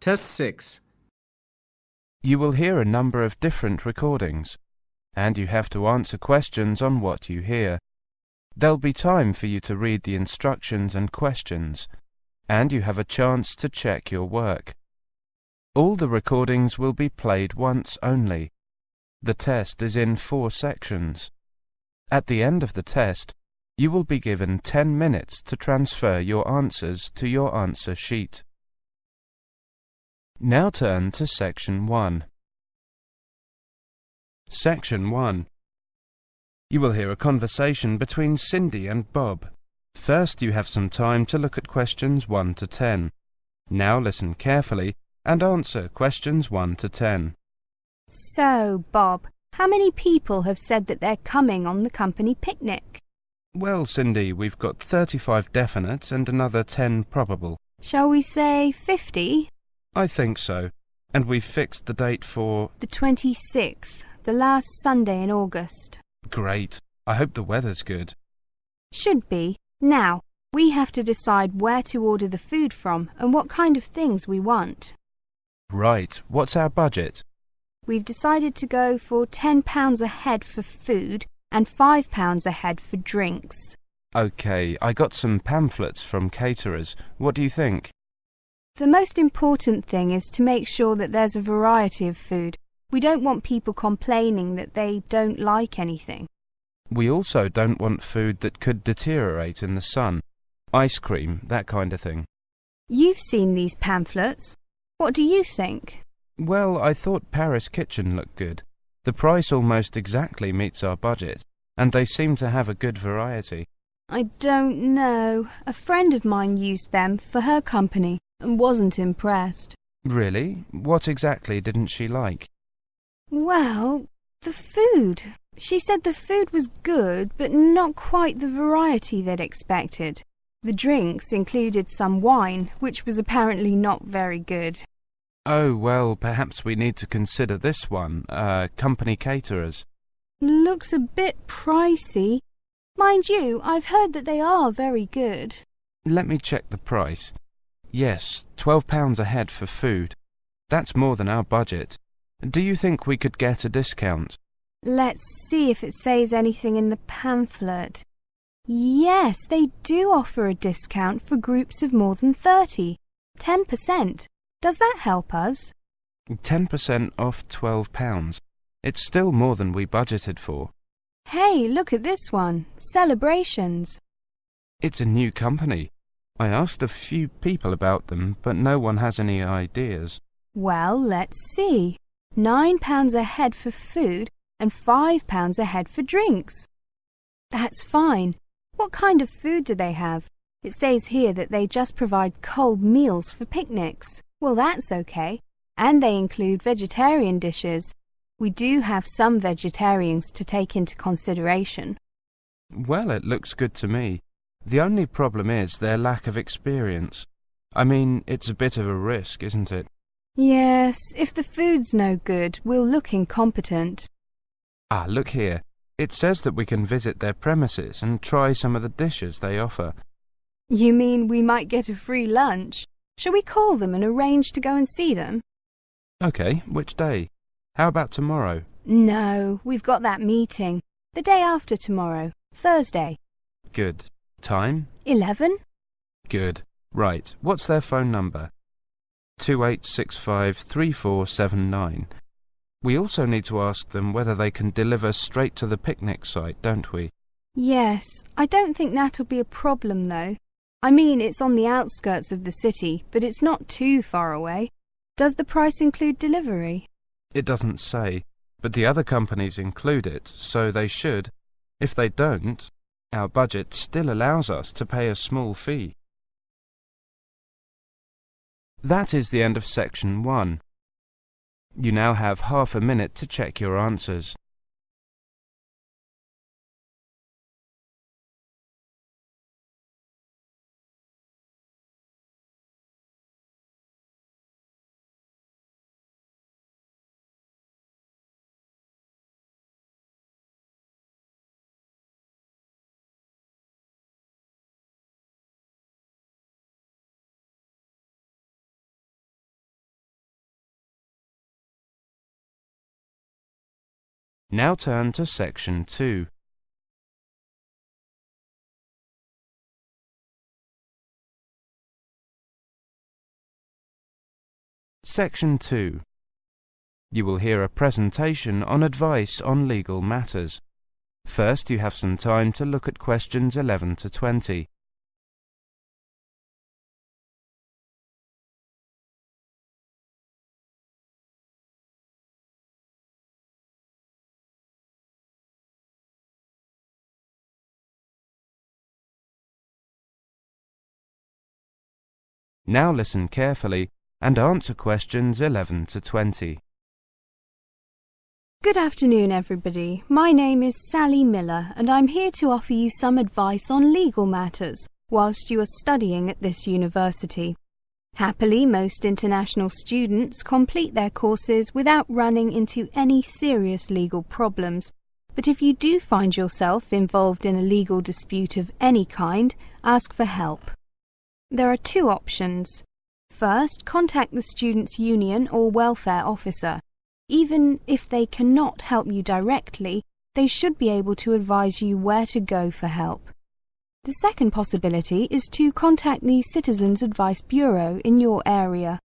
Test 6. You will hear a number of different recordings, and you have to answer questions on what you hear. There'll be time for you to read the instructions and questions, and you have a chance to check your work. All the recordings will be played once only. The test is in 4 sections. At the end of the test, you will be given 10 minutes to transfer your answers to your answer sheet. Now turn to Section 1. Section 1. You will hear a conversation between Cindy and Bob. First, you have some time to look at questions 1 to 10. Now listen carefully and answer questions 1 to 10. So, Bob, how many people have said that they're coming on the company picnic? Well, Cindy, we've got 35 definite and another 10 probable. Shall we say 50? I think so. And we've fixed the date for... The 26th, the last Sunday in August. Great. I hope the weather's good. Should be. Now, we have to decide where to order the food from and what kind of things we want. Right. What's our budget? We've decided to go for £10 a head for food and £5 a head for drinks. OK, I got some pamphlets from caterers. What do you think? The most important thing is to make sure that there's a variety of food. We don't want people complaining that they don't like anything. We also don't want food that could deteriorate in the sun. Ice cream, that kind of thing. You've seen these pamphlets. What do you think? Well, I thought Paris Kitchen looked good. The price almost exactly meets our budget, and they seem to have a good variety. I don't know. A friend of mine used them for her company and wasn't impressed. Really? What exactly didn't she like? Well, the food. She said the food was good, but not quite the variety they'd expected. The drinks included some wine, which was apparently not very good. Oh, well, perhaps we need to consider this one, company caterers. Looks a bit pricey. Mind you, I've heard that they are very good. Let me check the price. Yes, £12 a head for food. That's more than our budget. Do you think we could get a discount? Let's see if it says anything in the pamphlet. Yes, they do offer a discount for groups of more than 30. 10%. Does that help us? 10% off £12. It's still more than we budgeted for. Hey, look at this one. Celebrations. It's a new company. I asked a few people about them, but no one has any ideas. Well, let's see. £9 a head for food and £5 a head for drinks. That's fine. What kind of food do they have? It says here that they just provide cold meals for picnics. Well, that's okay. And they include vegetarian dishes. We do have some vegetarians to take into consideration. Well, it looks good to me. The only problem is their lack of experience. I mean, it's a bit of a risk, isn't it? Yes, if the food's no good, we'll look incompetent. Ah, look here. It says that we can visit their premises and try some of the dishes they offer. You mean we might get a free lunch? Shall we call them and arrange to go and see them? OK, which day? How about tomorrow? No, we've got that meeting. The day after tomorrow, Thursday. Good. Time? 11? Good. Right. What's their phone number? 28653479. We also need to ask them whether they can deliver straight to the picnic site, don't we? Yes. I don't think that'll be a problem, though. I mean, it's on the outskirts of the city, but it's not too far away. Does the price include delivery? It doesn't say, but the other companies include it, so they should. If they don't, our budget still allows us to pay a small fee. That is the end of Section 1. You now have half a minute to check your answers. Now turn to Section 2. Section 2. You will hear a presentation on advice on legal matters. First, you have some time to look at questions 11 to 20. Now listen carefully and answer questions 11 to 20. Good afternoon, everybody. My name is Sally Miller, and I'm here to offer you some advice on legal matters whilst you are studying at this university. Happily, most international students complete their courses without running into any serious legal problems. But if you do find yourself involved in a legal dispute of any kind, ask for help. There are two options. First, contact the students' union or welfare officer. Even if they cannot help you directly, they should be able to advise you where to go for help. The second possibility is to contact the Citizens Advice Bureau in your area.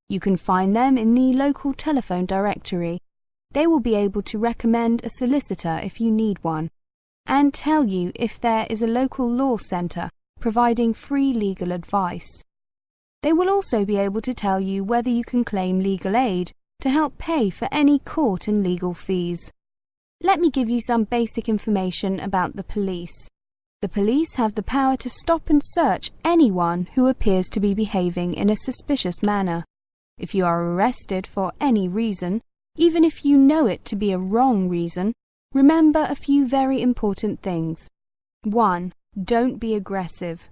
You can find them in the local telephone directory. They will be able to recommend a solicitor if you need one, and tell you if there is a local law centre providing free legal advice. They will also be able to tell you whether you can claim legal aid to help pay for any court and legal fees. Let me give you some basic information about the police. The police have the power to stop and search anyone who appears to be behaving in a suspicious manner. If you are arrested for any reason, even if you know it to be a wrong reason, remember a few very important things. 1. Don't be aggressive.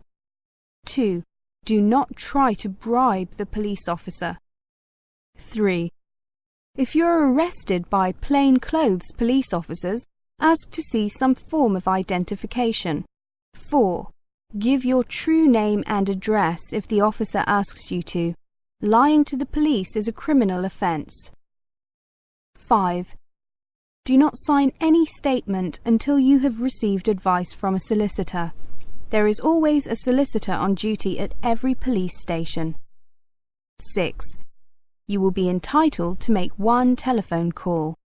2. Do not try to bribe the police officer. 3. If you're arrested by plainclothes police officers, ask to see some form of identification. 4. Give your true name and address if the officer asks you to. Lying to the police is a criminal offence. 5. Do not sign any statement until you have received advice from a solicitor. There is always a solicitor on duty at every police station. 6. You will be entitled to make one telephone call.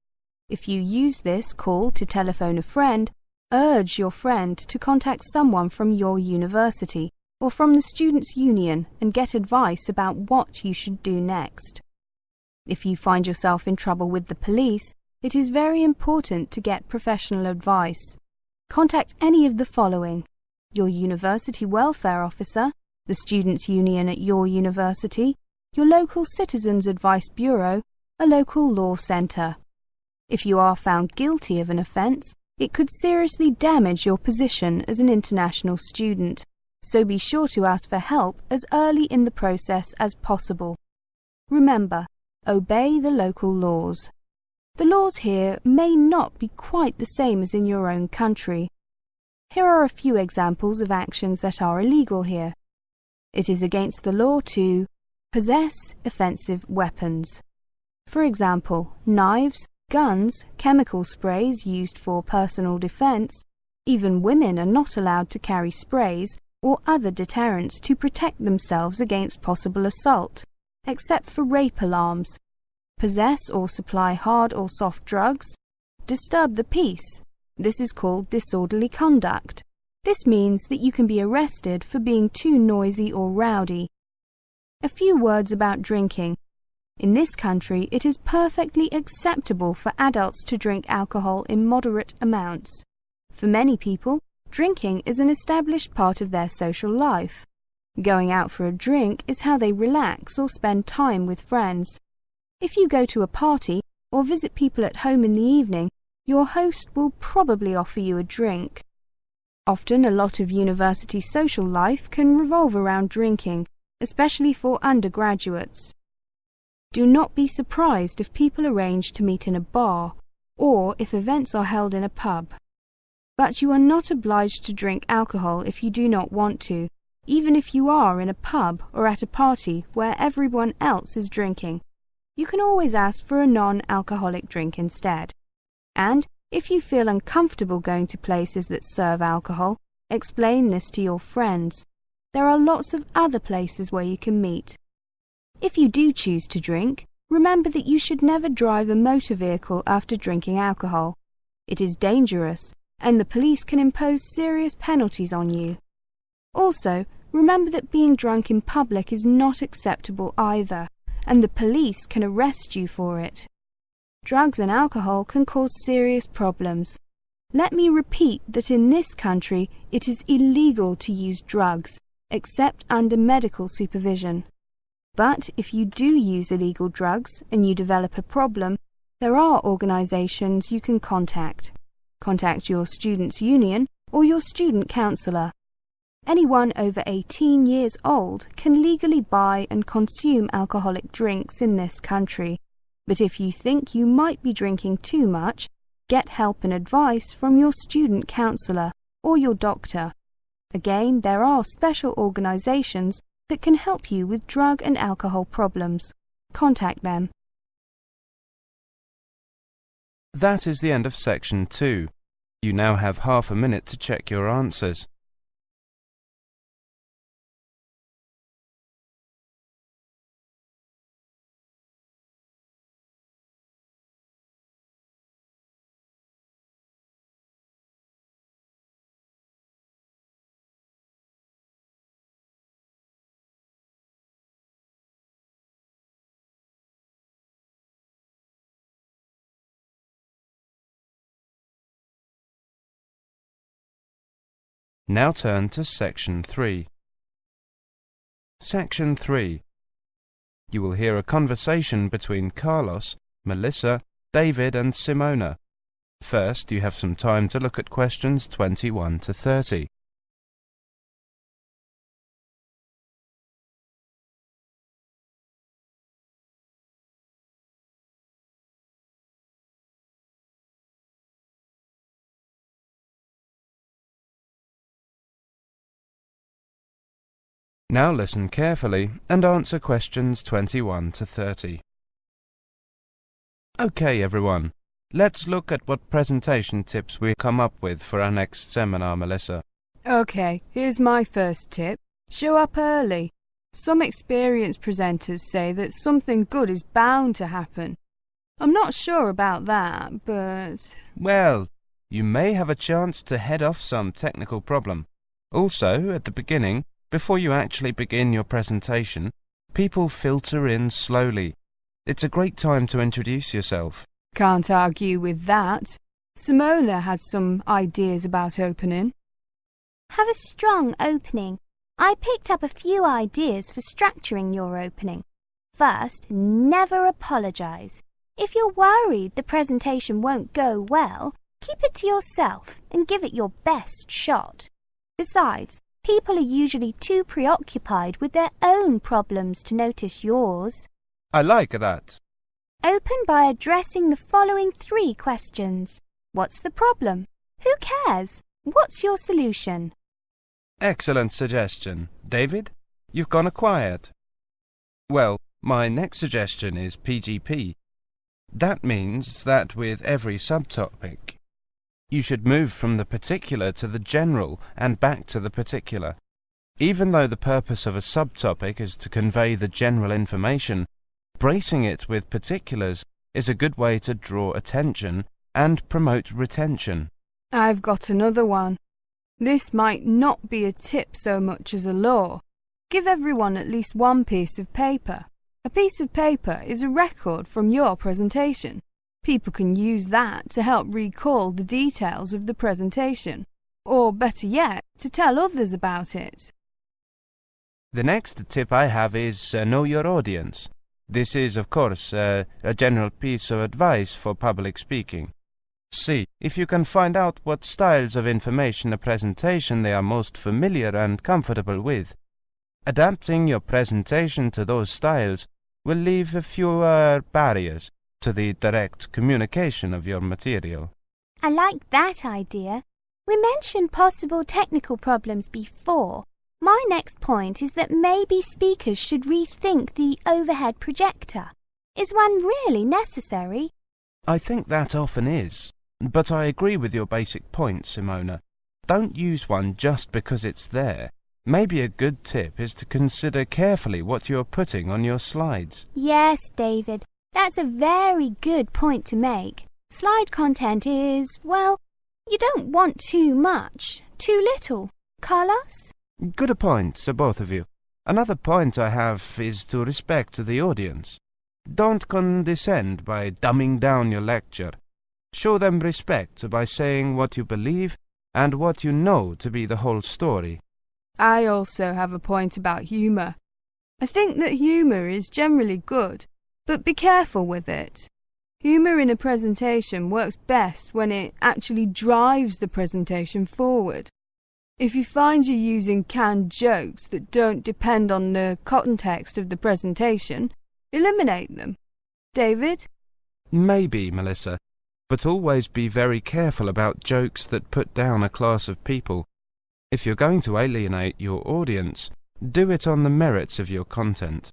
If you use this call to telephone a friend, urge your friend to contact someone from your university or from the students' union and get advice about what you should do next. If you find yourself in trouble with the police, it is very important to get professional advice. Contact any of the following: your university welfare officer, the students' union at your university, your local Citizens Advice Bureau, a local law centre. If you are found guilty of an offence, it could seriously damage your position as an international student, so be sure to ask for help as early in the process as possible. Remember, obey the local laws. The laws here may not be quite the same as in your own country. Here are a few examples of actions that are illegal here. It is against the law to possess offensive weapons. For example, knives, guns, chemical sprays used for personal defense. Even women are not allowed to carry sprays or other deterrents to protect themselves against possible assault, except for rape alarms. Possess or supply hard or soft drugs. Disturb the peace. This is called disorderly conduct. This means that you can be arrested for being too noisy or rowdy. A few words about drinking. In this country, it is perfectly acceptable for adults to drink alcohol in moderate amounts. For many people, drinking is an established part of their social life. Going out for a drink is how they relax or spend time with friends. If you go to a party or visit people at home in the evening, your host will probably offer you a drink. Often a lot of university social life can revolve around drinking, especially for undergraduates. Do not be surprised if people arrange to meet in a bar, or if events are held in a pub. But you are not obliged to drink alcohol if you do not want to, even if you are in a pub or at a party where everyone else is drinking. You can always ask for a non-alcoholic drink instead. And If you feel uncomfortable going to places that serve alcohol, explain this to your friends. There are lots of other places where you can meet. If you do choose to drink, remember that you should never drive a motor vehicle after drinking alcohol. It is dangerous, and the police can impose serious penalties on you. Also, remember that being drunk in public is not acceptable either, and the police can arrest you for it. Drugs and alcohol can cause serious problems. Let me repeat that in this country it is illegal to use drugs, except under medical supervision. But if you do use illegal drugs and you develop a problem, there are organisations you can contact. Contact your students' union or your student counsellor. Anyone over 18 years old can legally buy and consume alcoholic drinks in this country, but if you think you might be drinking too much, get help and advice from your student counsellor or your doctor. Again, there are special organisations that can help you with drug and alcohol problems. Contact them. That is the end of section 2. You now have half a minute to check your answers. Now turn to section 3. Section 3. You will hear a conversation between Carlos, Melissa, David and Simona. First, you have some time to look at questions 21 to 30. Now listen carefully and answer questions 21 to 30. Okay, everyone. Let's look at what presentation tips we come up with for our next seminar, Melissa. Okay, here's my first tip. Show up early. Some experienced presenters say that something good is bound to happen. I'm not sure about that, but... Well, you may have a chance to head off some technical problem. Also, at the beginning, before you actually begin your presentation, people filter in slowly. It's a great time to introduce yourself. Can't argue with that. Simona had some ideas about opening. Have a strong opening. I picked up a few ideas for structuring your opening. First, never apologise. If you're worried the presentation won't go well, keep it to yourself and give it your best shot. Besides, people are usually too preoccupied with their own problems to notice yours. I like that. Open by addressing the following 3 questions. What's the problem? Who cares? What's your solution? Excellent suggestion. David, you've gone quiet. Well, my next suggestion is PGP. That means that with every subtopic, you should move from the particular to the general and back to the particular. Even though the purpose of a subtopic is to convey the general information, bracing it with particulars is a good way to draw attention and promote retention. I've got another one. This might not be a tip so much as a law. Give everyone at least one piece of paper. A piece of paper is a record from your presentation. People can use that to help recall the details of the presentation, or better yet, to tell others about it. The next tip I have is know your audience. This is, of course, a general piece of advice for public speaking. See if you can find out what styles of information a presentation they are most familiar and comfortable with. Adapting your presentation to those styles will leave fewer barriers to the direct communication of your material. I like that idea. We mentioned possible technical problems before. My next point is that maybe speakers should rethink the overhead projector. Is one really necessary? I think that often is. But I agree with your basic point, Simona. Don't use one just because it's there. Maybe a good tip is to consider carefully what you're putting on your slides. Yes, David, that's a very good point to make. Slide content is, well, you don't want too much, too little. Carlos? Good points, both of you. Another point I have is to respect the audience. Don't condescend by dumbing down your lecture. Show them respect by saying what you believe and what you know to be the whole story. I also have a point about humour. I think that humour is generally good, but be careful with it. Humour in a presentation works best when it actually drives the presentation forward. If you find you're using canned jokes that don't depend on the context of the presentation, eliminate them. David? Maybe, Melissa, but always be very careful about jokes that put down a class of people. If you're going to alienate your audience, do it on the merits of your content.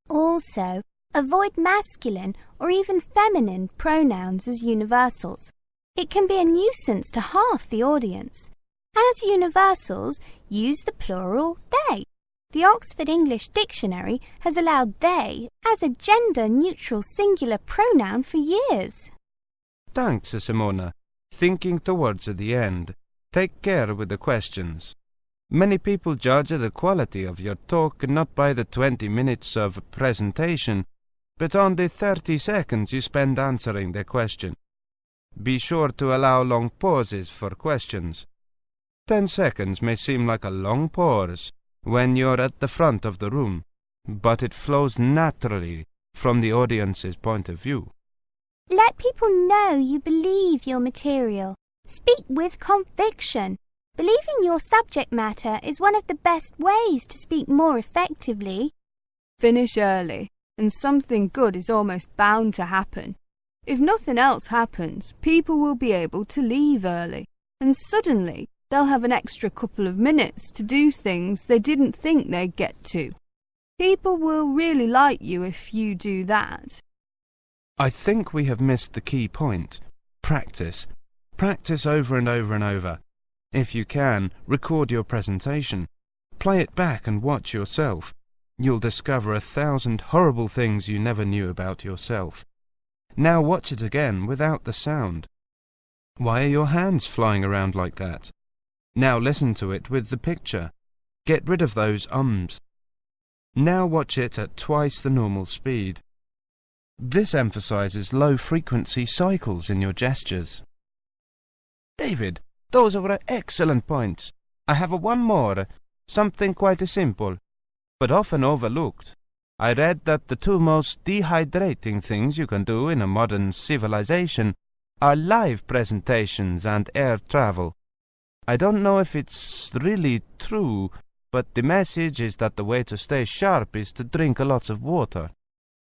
Also, avoid masculine or even feminine pronouns as universals. It can be a nuisance to half the audience. As universals, use the plural they. The Oxford English Dictionary has allowed they as a gender-neutral singular pronoun for years. Thanks, Simona. Thinking towards the end, take care with the questions. Many people judge the quality of your talk not by the 20 minutes of presentation, but on the 30 seconds you spend answering the question. Be sure to allow long pauses for questions. 10 seconds may seem like a long pause when you're at the front of the room, but it flows naturally from the audience's point of view. Let people know you believe your material. Speak with conviction. Believing your subject matter is one of the best ways to speak more effectively. Finish early, and something good is almost bound to happen. If nothing else happens, people will be able to leave early, and suddenly they'll have an extra couple of minutes to do things they didn't think they'd get to. People will really like you if you do that. I think we have missed the key point. Practice. Practice over and over and over. If you can, record your presentation. Play it back and watch yourself. You'll discover 1,000 horrible things you never knew about yourself. Now watch it again without the sound. Why are your hands flying around like that? Now listen to it with the picture. Get rid of those ums. Now watch it at twice the normal speed. This emphasizes low-frequency cycles in your gestures. David, those were excellent points. I have one more, something quite simple, but often overlooked. I read that the two most dehydrating things you can do in a modern civilization are live presentations and air travel. I don't know if it's really true, but the message is that the way to stay sharp is to drink lots of water.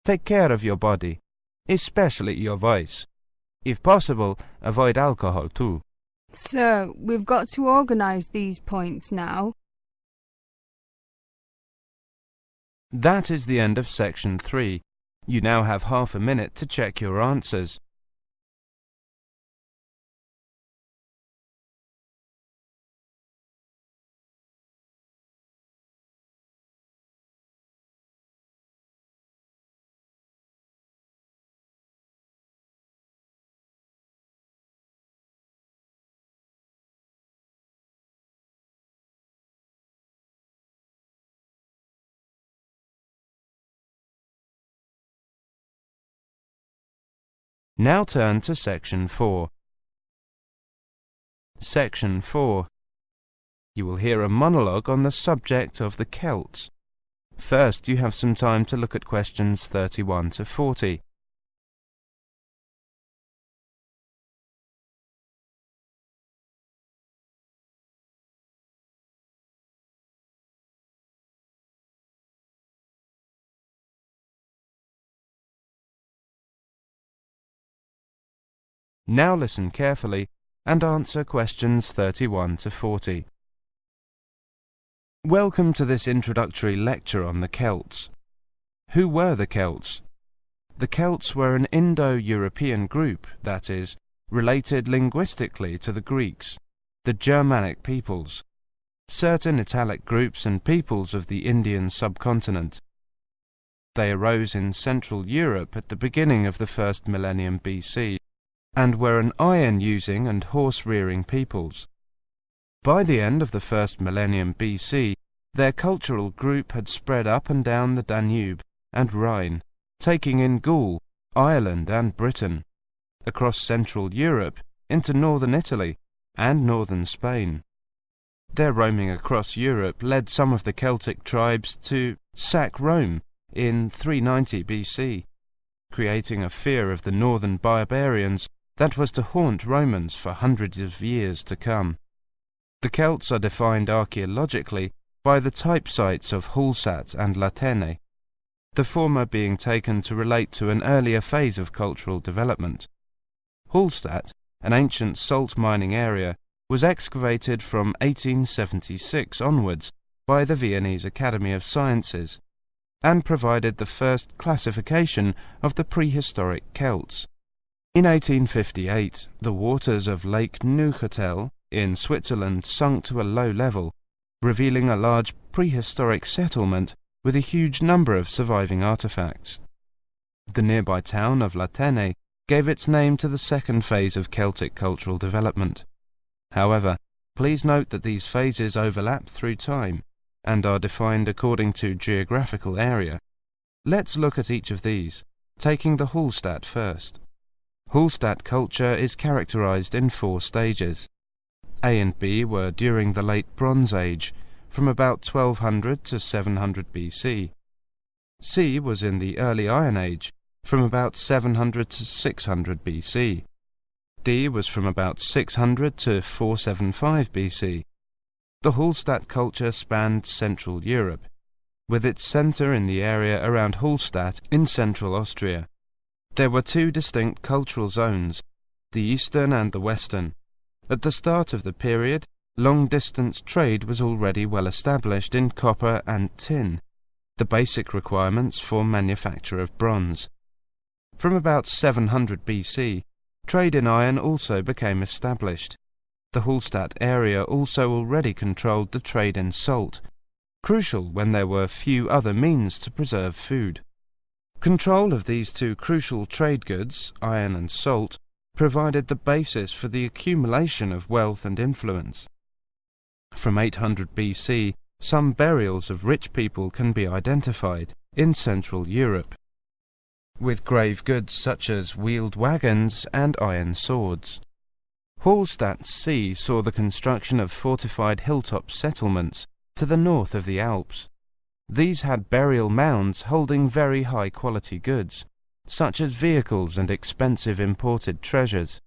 Take care of your body, especially your voice. If possible, avoid alcohol too. So, we've got to organise these points now. That is the end of section 3. You now have half a minute to check your answers. Now turn to section 4. Section 4. You will hear a monologue on the subject of the Celts. First, you have some time to look at questions 31 to 40. Now listen carefully and answer questions 31 to 40. Welcome to this introductory lecture on the Celts. Who were the Celts? The Celts were an Indo-European group, that is, related linguistically to the Greeks, the Germanic peoples, certain Italic groups and peoples of the Indian subcontinent. They arose in Central Europe at the beginning of the first millennium BC, and were an iron-using and horse-rearing peoples. By the end of the first millennium BC, their cultural group had spread up and down the Danube and Rhine, taking in Gaul, Ireland and Britain, across Central Europe into northern Italy and northern Spain. Their roaming across Europe led some of the Celtic tribes to sack Rome in 390 BC, creating a fear of the northern barbarians that was to haunt Romans for hundreds of years to come. The Celts are defined archaeologically by the type sites of Hallstatt and Latene, the former being taken to relate to an earlier phase of cultural development. Hallstatt, an ancient salt mining area, was excavated from 1876 onwards by the Viennese Academy of Sciences, and provided the first classification of the prehistoric Celts. In 1858, the waters of Lake Neuchâtel in Switzerland sunk to a low level, revealing a large prehistoric settlement with a huge number of surviving artifacts. The nearby town of Latene gave its name to the second phase of Celtic cultural development. However, please note that these phases overlap through time and are defined according to geographical area. Let's look at each of these, taking the Hallstatt first. Hallstatt culture is characterized in 4 stages. A and B were during the Late Bronze Age, from about 1200 to 700 BC. C was in the Early Iron Age, from about 700 to 600 BC. D was from about 600 to 475 BC. The Hallstatt culture spanned Central Europe, with its centre in the area around Hallstatt in central Austria. There were 2 distinct cultural zones, the eastern and the western. At the start of the period, long-distance trade was already well established in copper and tin, the basic requirements for manufacture of bronze. From about 700 BC, trade in iron also became established. The Hallstatt area also already controlled the trade in salt, crucial when there were few other means to preserve food. Control of these 2 crucial trade goods, iron and salt, provided the basis for the accumulation of wealth and influence. From 800 BC, some burials of rich people can be identified in Central Europe, with grave goods such as wheeled wagons and iron swords. Hallstatt C saw the construction of fortified hilltop settlements to the north of the Alps. These had burial mounds holding very high-quality goods, such as vehicles and expensive imported treasures.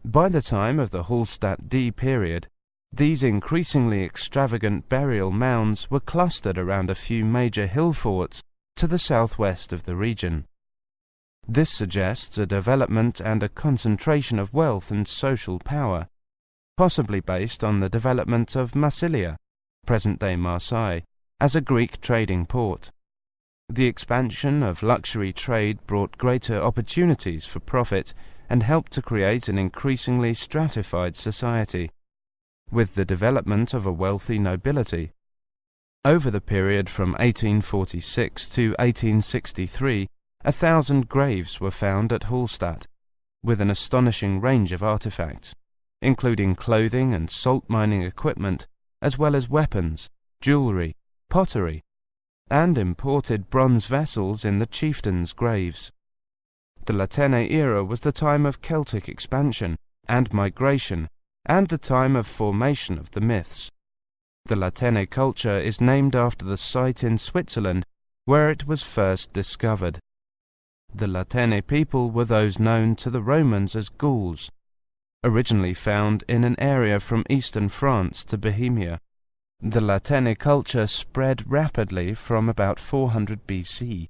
By the time of the Hallstatt D period, these increasingly extravagant burial mounds were clustered around a few major hill forts to the southwest of the region. This suggests a development and a concentration of wealth and social power, possibly based on the development of Massilia, present-day Marseille, as a Greek trading port. The expansion of luxury trade brought greater opportunities for profit and helped to create an increasingly stratified society, with the development of a wealthy nobility. Over the period from 1846 to 1863, 1,000 graves were found at Hallstatt, with an astonishing range of artifacts, including clothing and salt mining equipment, as well as weapons, jewellery, pottery, and imported bronze vessels in the chieftains' graves. The Latene era was the time of Celtic expansion and migration, and the time of formation of the myths. The Latene culture is named after the site in Switzerland where it was first discovered. The Latene people were those known to the Romans as Gauls, originally found in an area from eastern France to Bohemia. The Latene culture spread rapidly from about 400 BC.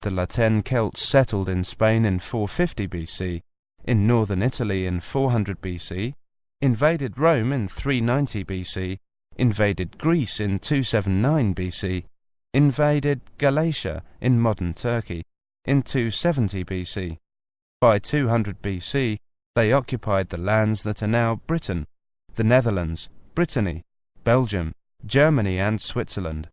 The Latene Celts settled in Spain in 450 BC, in northern Italy in 400 BC, invaded Rome in 390 BC, invaded Greece in 279 BC, invaded Galatia in modern Turkey in 270 BC. By 200 BC, They occupied the lands that are now Britain, the Netherlands, Brittany, Belgium, Germany and Switzerland.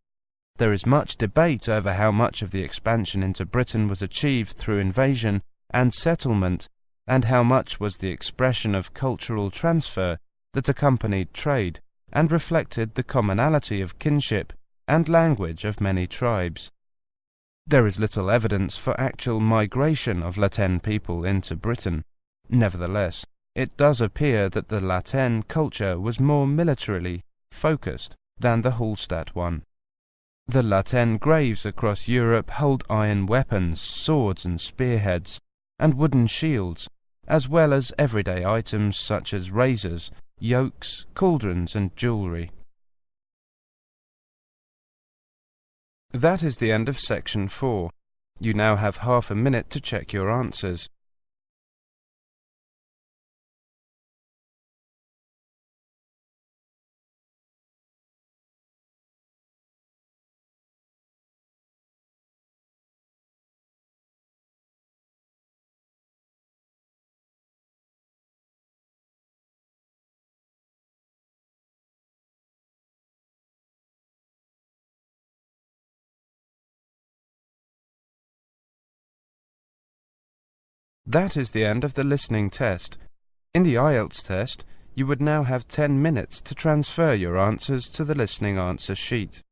There is much debate over how much of the expansion into Britain was achieved through invasion and settlement, and how much was the expression of cultural transfer that accompanied trade and reflected the commonality of kinship and language of many tribes. There is little evidence for actual migration of Latin people into Britain. Nevertheless, it does appear that the Latin culture was more militarily focused than the Hallstatt one. The Latin graves across Europe hold iron weapons, swords and spearheads, and wooden shields, as well as everyday items such as razors, yokes, cauldrons and jewellery. That is the end of section 4. You now have half a minute to check your answers. That is the end of the listening test. In the Ielts test, you would now have 10 minutes to transfer your answers to the listening answer sheet.